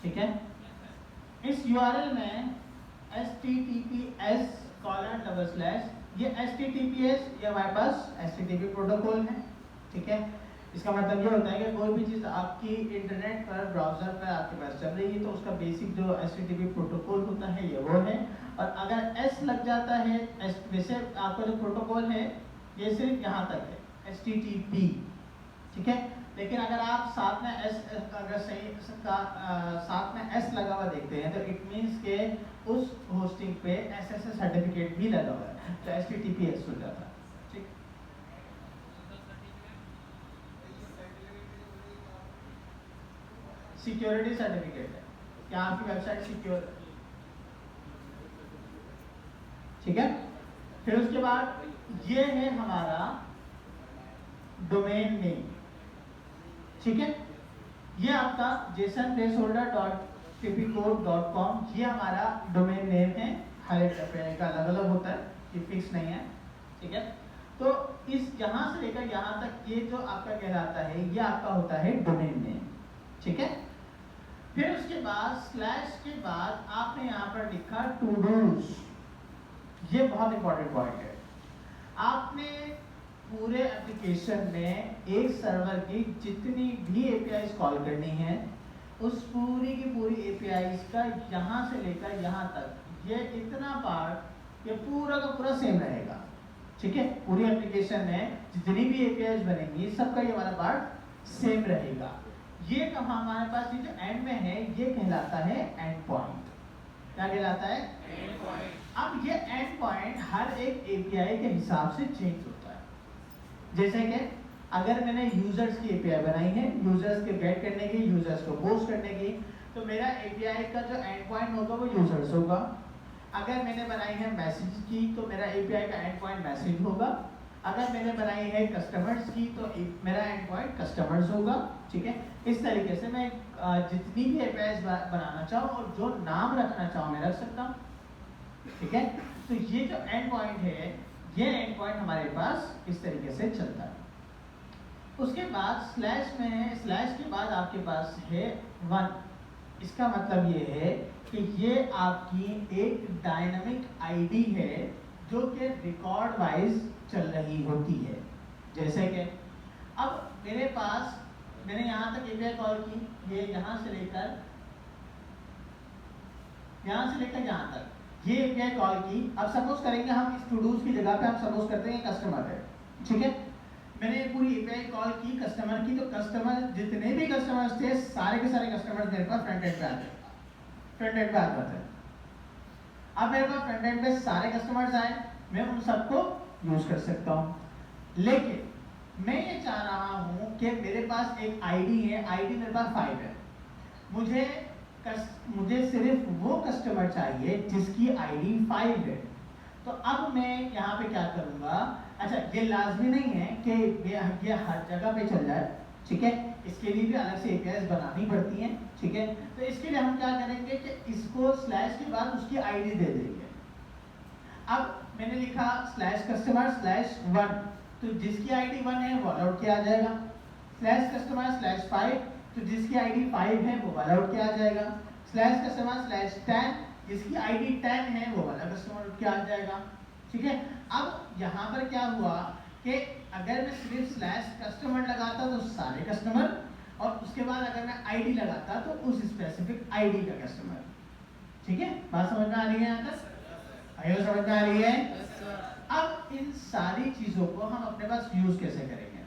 ठीक है। इस यूआरएल में https:// ये https ये हमारे पास http प्रोटोकॉल है, ठीक है। इसका मतलब ये होता है कि कोई भी चीज़ आपकी इंटरनेट पर ब्राउज़र पर आपके पास चल रही है तो उसका बेसिक जो http प्रोटोकॉल होता है ये वो है। और अगर s लग जाता है, वैसे आपका जो प्रोटोकॉल है ये सिर्फ यहाँ तक है http, ठीक है। लेकिन अगर आप साथ में साथ में s लगा हुआ देखते हैं तो इट मीन्स के उस होस्टिंग पे SSL सर्टिफिकेट भी लगा हुआ है, तो HTTPS हो जाता है, ठीक। सिक्योरिटी सर्टिफिकेट है क्या आपकी वेबसाइट सिक्योर, ठीक है। फिर उसके बाद ये है हमारा डोमेन नेम, ठीक है। ये आपका jasonplaceholder.tipicode.com ये हमारा डोमेन नेम है। हर एक का अलग अलग होता है, ये फिक्स नहीं है, ठीक है। तो इस यहाँ से लेकर यहाँ तक ये जो आपका कहलाता है ये आपका होता है डोमेन नेम, ठीक है। फिर उसके बाद स्लैश के बाद आपने यहाँ पर लिखा टू डूज, ये बहुत इंपॉर्टेंट पॉइंट है। आपने पूरे एप्लीकेशन में एक सर्वर की जितनी भी एपीआईज कॉल करनी है उस पूरी की पूरी एपीआईज का यहाँ से लेकर यहाँ तक ये इतना पार्ट ये पूरा का पूरा सेम रहेगा, ठीक है। पूरी एप्लीकेशन में जितनी भी एपीआईज बनेंगी सबका ये वाला पार्ट सेम रहेगा। ये कहाँ हमारे पास ये जो एंड में है ये कहलाता है एंड पॉइंट। क्या कहलाता है? And point. अब ये एंड पॉइंट हर एक एपीआई के हिसाब से चेंज होता है। जैसे कि अगर मैंने यूजर्स की एपीआई बनाई है, यूजर्स के गेट करने की, यूजर्स को पोस्ट करने की, तो मेरा एपीआई का जो एंड पॉइंट होगा वो यूजर्स होगा। अगर मैंने बनाई है मैसेज की तो मेरा एपीआई का एंड पॉइंट मैसेज होगा। अगर मैंने बनाई है कस्टमर्स की तो मेरा एंड पॉइंट कस्टमर्स होगा, ठीक है। इस तरीके से मैं जितनी भी एपीआईज बनाना चाहूँ और जो नाम रखना चाहूँ मैं रख सकता हूँ, ठीक है। तो ये जो एंड पॉइंट है ये एंड पॉइंट हमारे पास इस तरीके से चलता है। उसके बाद स्लैश में है, स्लैश के बाद आपके पास है 1। इसका मतलब ये है कि ये आपकी एक डायनामिक आईडी है जो कि रिकॉर्ड वाइज चल रही होती है। जैसे कि अब मेरे पास मैंने यहाँ तक एपीआई कॉल की, ये यहाँ से लेकर यहाँ तक ये एपीआई कॉल की। अब सपोज करेंगे हम इस टू डूज की जगह पे हम सपोज करते हैं कस्टमर है, ठीक है। मैंने पूरी एपीआई कॉल की कस्टमर की, तो कस्टमर जितने भी कस्टमर्स थे सारे के सारे कस्टमर्स मेरे पास फ्रंट एंड पे आते हैं। अब मेरे पास फ्रंट एंड पे सारे कस्टमर्स आए, मैं उन सबको यूज कर सकता हूँ। लेकिन मैं ये चाह रहा हूँ कि मेरे पास एक आईडी है, आईडी मेरे पास 5 है। मुझे सिर्फ वो कस्टमर चाहिए जिसकी आईडी 5 है। तो अब मैं यहाँ पे क्या करूँगा, अच्छा ये लाजमी नहीं है कि ये हर जगह पे चल जाए, ठीक है। इसके लिए भी अलग से एपीआईज बनानी पड़ती हैं, ठीक है। तो इसके लिए हम क्या करेंगे कि इसको स्लैश के बाद उसकी आईडी दे देंगे। अब मैंने लिखा /customer/1, तो जिसकी आईडी 1 है वो अलआउट किया आ जाएगा। /customer/5, तो जिसकी आईडी 5 है वो अलआउट किया आ जाएगा। /customer/10, जिसकी आईडी 10 है वो वाला कस्टमर क्या आ जाएगा, ठीक है। अब यहाँ पर क्या हुआ कि अगर मैं सिर्फ /customer लगाता तो सारे कस्टमर, और उसके बाद अगर मैं आईडी लगाता तो उस स्पेसिफिक आईडी का कस्टमर, ठीक है। बात समझ में आ रही है यहाँ तक? समझ में आ रही है? अब इन सारी चीजों को हम अपने पास यूज कैसे करेंगे,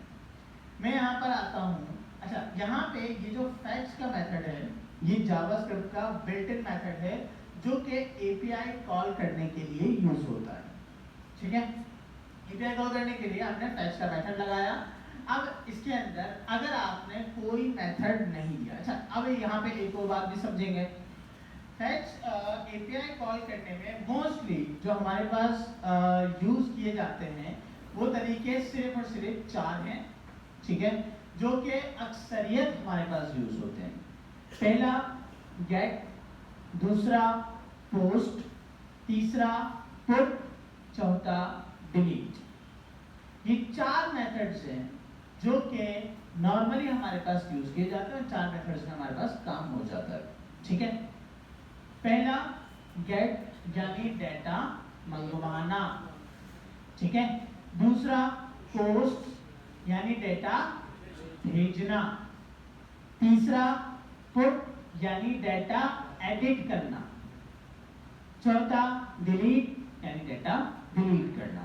मैं यहाँ पर आता हूँ। अच्छा यहाँ पे ये जो फैक्स का मेथड है ये जावास्क्रिप्ट का बिल्ट इन मेथड है जो कि एपीआई कॉल करने के लिए यूज होता है, ठीक है। एपीआई कॉल करने के लिए हमने फैक्स का मेथड लगाया। अब इसके अंदर अगर आपने कोई मेथड नहीं दिया, अच्छा अब यहाँ पे एक और बात भी समझेंगे। फैक्स एपीआई कॉल करने में मोस्टली जो हमारे पास यूज किए जाते हैं वो तरीके सिर्फ और सिर्फ 4 हैं, ठीक है, जो कि अक्सरियत हमारे पास यूज होते हैं। पहला गेट, दूसरा पोस्ट, तीसरा पुट, चौथा डिलीट। ये 4 मेथड्स हैं जो कि नॉर्मली हमारे पास यूज किए जाते हैं। 4 मेथड्स में हमारे पास काम हो जाता है, ठीक है, पहला गेट यानी डेटा मंगवाना, ठीक है, दूसरा पोस्ट यानी डेटा भेजना, तीसरा पुट यानी डेटा एडिट करना, चौथा डिलीट यानी डेटा डिलीट करना,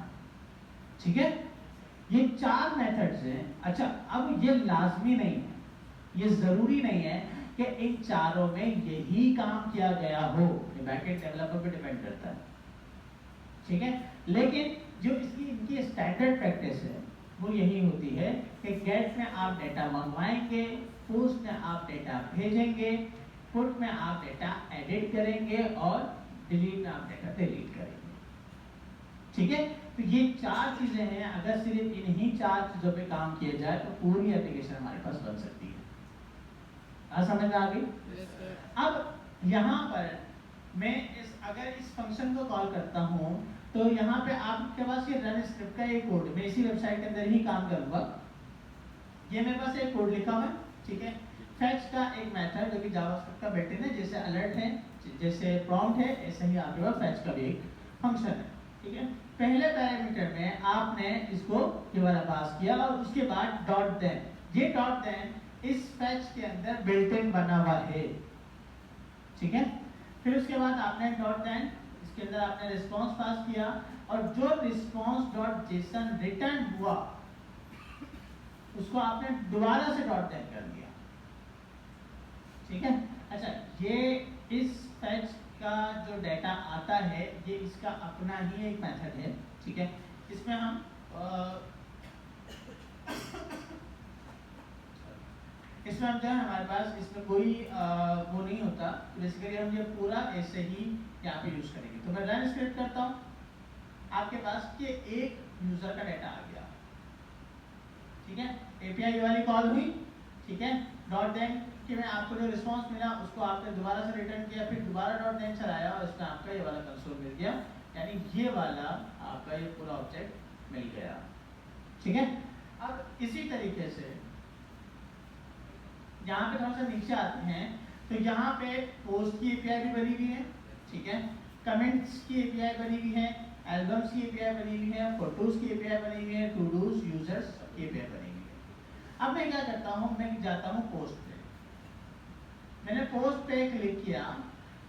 ठीक है। ये 4 मेथड्स हैं। अच्छा, अब ये लाजमी नहीं है, ये जरूरी नहीं है कि इन चारों में यही काम किया गया हो, ये बैकएंड डेवलपर पे डिपेंड करता है, ठीक है। लेकिन जो इसकी इनकी स्टैंडर्ड प्रैक्टिस है वो यही होती है कि गेट में आप डेटा मंगवाएंगे, पोस्ट में आप डेटा भेजेंगे, पुट में आप डेटा एडिट करेंगे और डिलीट में आप डेटा डिलीट करेंगे, ठीक है। तो ये 4 चीजें हैं, अगर सिर्फ इन्हीं 4 चीजों पे काम किया जाए तो पूरी एप्लीकेशन हमारे पास बन सकती है। समझ में आ गई? अब यहाँ पर मैं अगर इस फंक्शन को कॉल करता हूँ तो यहाँ पे आपके पास ये रन स्क्रिप्ट का एक कोड, मैं इसी वेबसाइट के अंदर ही काम करूंगा। ये मेरे पास एक कोड लिखा हुआ है, ठीक है। फेच का एक मेथड जो कि जावास्क्रिप्ट का बिल्ट-इन है, जैसे अलर्ट है, जैसे प्रॉम्प्ट है, ऐसे ही आपके पास फेच का भी एक फंक्शन है, ठीक है। पहले पैरामीटर में आपने इसको ये वाला पास किया और उसके बाद डॉट देन, ये डॉट देन इस फेच के अंदर बिल्ट इन बना हुआ है, ठीक है। फिर उसके बाद आपने डॉट देन इसके अंदर आपने रिस्पांस पास किया और जो रिस्पांस डॉट जेसन रिटर्न हुआ उसको आपने दोबारा से डॉट देन कर दिया, ठीक है। अच्छा, ये इस फेच का जो डाटा आता है ये इसका अपना ही एक मेथड है, ठीक है। इसमें हम जो है हमारे पास इसमें कोई वो नहीं होता, बेसिकली हम ये पूरा ऐसे ही यहाँ पे यूज करेंगे। तो मैं रन स्क्रिप्ट करता हूँ, आपके पास ये एक यूजर का डाटा आ गया, ठीक है। एपीआई वाली कॉल हुई, ठीक है। डॉट देन कि मैं आपको जो रिस्पांस मिला उसको आपने दोबारा से रिटर्न किया, फिर दोबारा डॉट देन चलाया और इसमें आपका ये वाला कंसोल मिल गया, यानी ये वाला आपका ये पूरा ऑब्जेक्ट मिल गया, ठीक है। अब इसी तरीके से यहाँ पे थोड़ा सा नीचे आते हैं तो यहाँ पे पोस्ट की एपीआई भी बनी हुई है, ठीक है। कमेंट्स की एपीआई बनी हुई है, एल्बम्स की एपीआई बनी हुई है, फोटोज की एपीआई बनी हुई है, टू डूज, यूजर्स की एपीआई बनी हुई है। अब मैं क्या करता हूँ, मैं जाता हूँ पोस्ट पे, मैंने पोस्ट पे क्लिक किया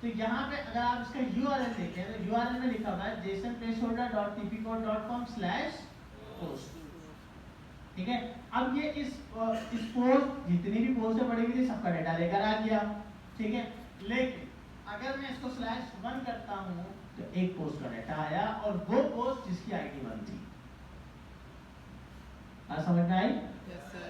तो यहाँ पे अगर आप इसका यूआरएल देखें तो यूआरएल में लिखा हुआ है jasonplaceholder.tpcode.com/post, ठीक है। अब ये इस पोस्ट जितनी भी पोस्ट है पड़ी हुई थी सबका डाटा लेकर आ गया, ठीक है। लेकिन अगर मैं इसको /1 करता हूँ तो एक पोस्ट का डाटा आया और वो पोस्ट जिसकी आईडी 1 थी। समझ में आई?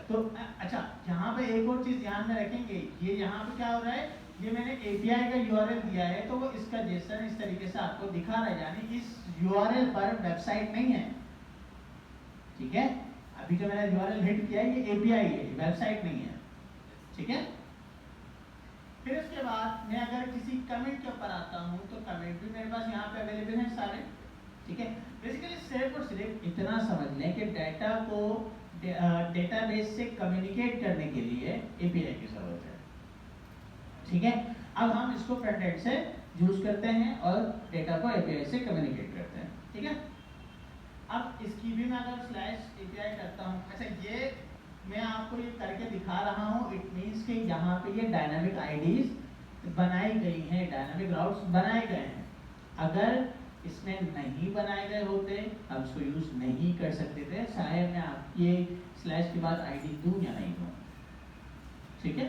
तो अच्छा, यहाँ पे एक और चीज ध्यान में रखेंगे, ये यहाँ पे क्या हो रहा है, ये मैंने एपीआई का यूआरएल दिया है तो वो इसका जेसन इस तरीके से आपको दिखा रहा है, यानी इस यूआरएल पर वेबसाइट नहीं है, ठीक है। अभी जो मैंने यूआरएल हिट किया है ये एपीआई है, वेबसाइट नहीं है, ठीक है। फिर उसके बाद मैं अगर किसी कमेंट के ऊपर आता हूँ तो कमेंट भी मेरे पास यहाँ पे अवेलेबल है सारे, ठीक है। बेसिकली सिर्फ और सिर्फ इतना समझ लें कि डाटा को डेटाबेस से कम्युनिकेट करने के लिए एपीआई की जरूरत है, ठीक है। अब हम इसको फ्रंट एंड से यूज करते हैं और डेटा को एपीआई से कम्युनिकेट करते हैं, ठीक है। अब इसकी भी मैं अगर /API करता हूँ, अच्छा ये मैं आपको ये करके दिखा रहा हूँ, इट मीन्स कि यहाँ पे ये डायनामिक आईडीज बनाई गई हैं, डायनामिक राउट्स बनाए गए हैं। अगर इसमें नहीं बनाए गए होते हम इसको यूज नहीं कर सकते थे, शायद मैं आपके स्लैश के बाद आईडी दूं या नहीं दूं, ठीक है।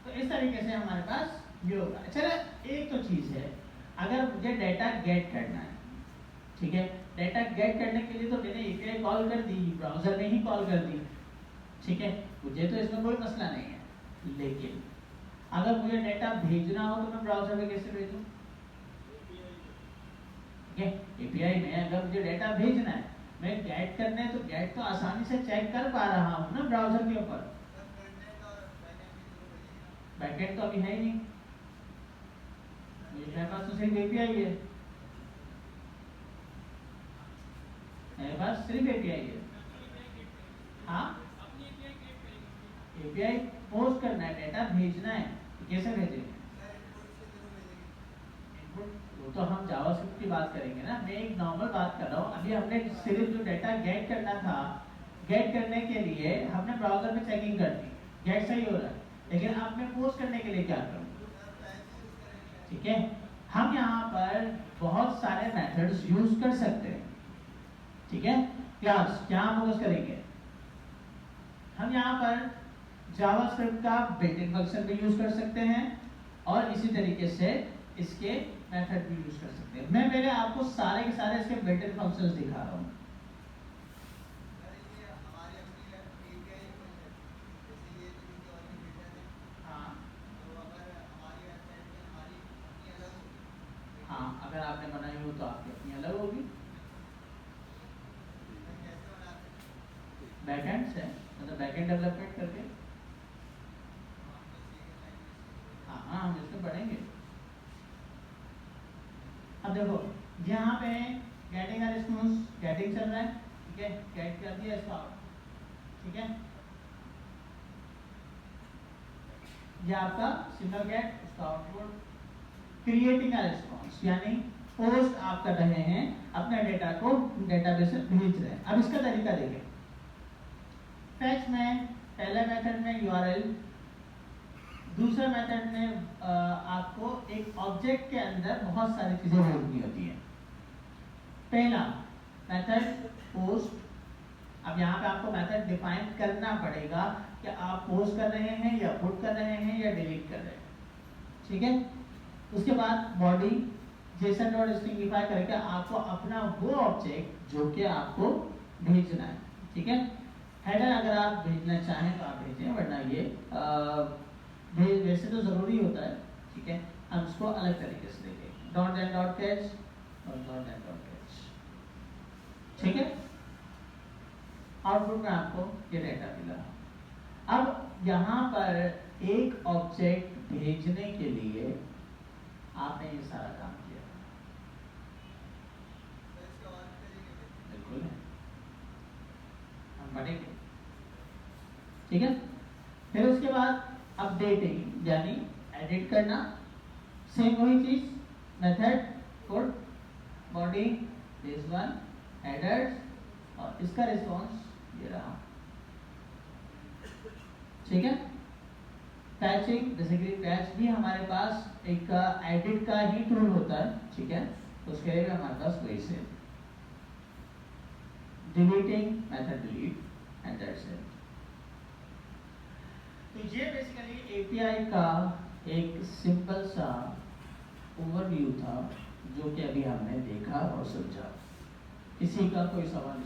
तो इस तरीके से हमारे पास ये होगा। चलो एक तो चीज है, अगर मुझे डाटा गेट करना है, ठीक है, डाटा गेट करने के लिए तो मैंने एपीआई कॉल कर दी, ब्राउजर में ही कॉल कर दी, ठीक है, मुझे तो इसमें कोई मसला नहीं है। लेकिन अगर मुझे डाटा भेजना हो तो मैं ब्राउजर में कैसे भेजूं? एपीआई में अगर मुझे डेटा भेजना है, मैं गेट करने तो गेट तो आसानी से चेक कर पा रहा हूँ ना ब्राउजर के ऊपर, बैकएंड तो अभी है ही नहीं, मेरे पास तो सिर्फ एपीआई है, मेरे पास सिर्फ एपीआई है। हाँ, एपीआई पोस्ट करना है, डेटा भेजना है, तो कैसे भेजेंगे? वो तो हम जावास्क्रिप्ट की बात करेंगे ना, मैं एक नॉर्मल बात कर रहा हूँ। अभी हमने सिर्फ जो डेटा गेट करना था, गेट करने के लिए हमने ब्राउजर में चेकिंग कर दी, गेट सही हो रहा है, लेकिन अब मैं पोस्ट करने के लिए क्या करूँ? ठीक है, हम यहाँ पर बहुत सारे मेथड्स यूज कर सकते हैं। ठीक है, क्या फोकस करेंगे हम यहाँ पर? जावास्क्रिप्ट का बिल्ट इन फंक्शन भी यूज कर सकते हैं और इसी तरीके से इसके मेथड भी यूज कर सकते हैं। मैं पहले आपको सारे के सारे इसके बिल्ट इन फंक्शंस दिखा रहा हूँ। हाँ, अगर आपने बनाई हो तो आपकी अपनी अलग होगी। बैकएंड से मतलब बैकएंड डेवलपमेंट करके, हाँ हम इसमें पढ़ेंगे। अब देखो यहाँ पे गेटिंग रिस्पॉन्स, गेटिंग चल रहा है, ठीक है, गेट कर दिया इसका, ठीक है, ये आपका सिंगल गेट, उसका आउटपुट। क्रिएटिंग रिस्पॉन्स यानी पोस्ट आप कर रहे हैं, अपने डेटा को डेटाबेस से भेज रहे हैं। अब इसका तरीका देखें। फैच में पहले मेथड में यूआरएल, दूसरे मेथड में आपको एक ऑब्जेक्ट के अंदर बहुत सारी चीजें भेजनी होती हैं। पहला मेथड पोस्ट। अब यहाँ पे आपको मेथड डिफाइन करना पड़ेगा कि आप पोस्ट कर रहे हैं या पुट कर रहे हैं या डिलीट कर रहे हैं। ठीक है, उसके बाद बॉडी जेसन डॉट स्ट्रिंगिफाई करके आपको अपना वो ऑब्जेक्ट जो कि आपको भेजना है। ठीक है, हेडर अगर आप भेजना चाहें तो आप भेजें, वरना ये वैसे तो जरूरी होता है। ठीक है, हम इसको अलग तरीके से देखेंगे, डॉट एंड डॉट कैच और डॉट एंड डॉट कैच। ठीक है, आउटपुट में आपको ये डेटा मिला। अब यहाँ पर एक ऑब्जेक्ट भेजने के लिए आपने ये सारा काम किया, बिल्कुल है, हम पढ़ेंगे। ठीक है, फिर उसके बाद अपडेटिंग यानी एडिट करना, सेम वही चीज, method put body this one headers और इसका रिस्पॉन्स ये रहा। ठीक है, पैचिंग, बेसिकली पैच भी हमारे पास एक एडिट का ही टूल होता है। ठीक है, तो उसके लिए भी हमारे पास वही से deleting method delete and that's it. तो ये बेसिकली एपीआई का एक सिंपल सा ओवरव्यू था जो कि अभी हमने देखा और समझा। किसी का कोई सवाल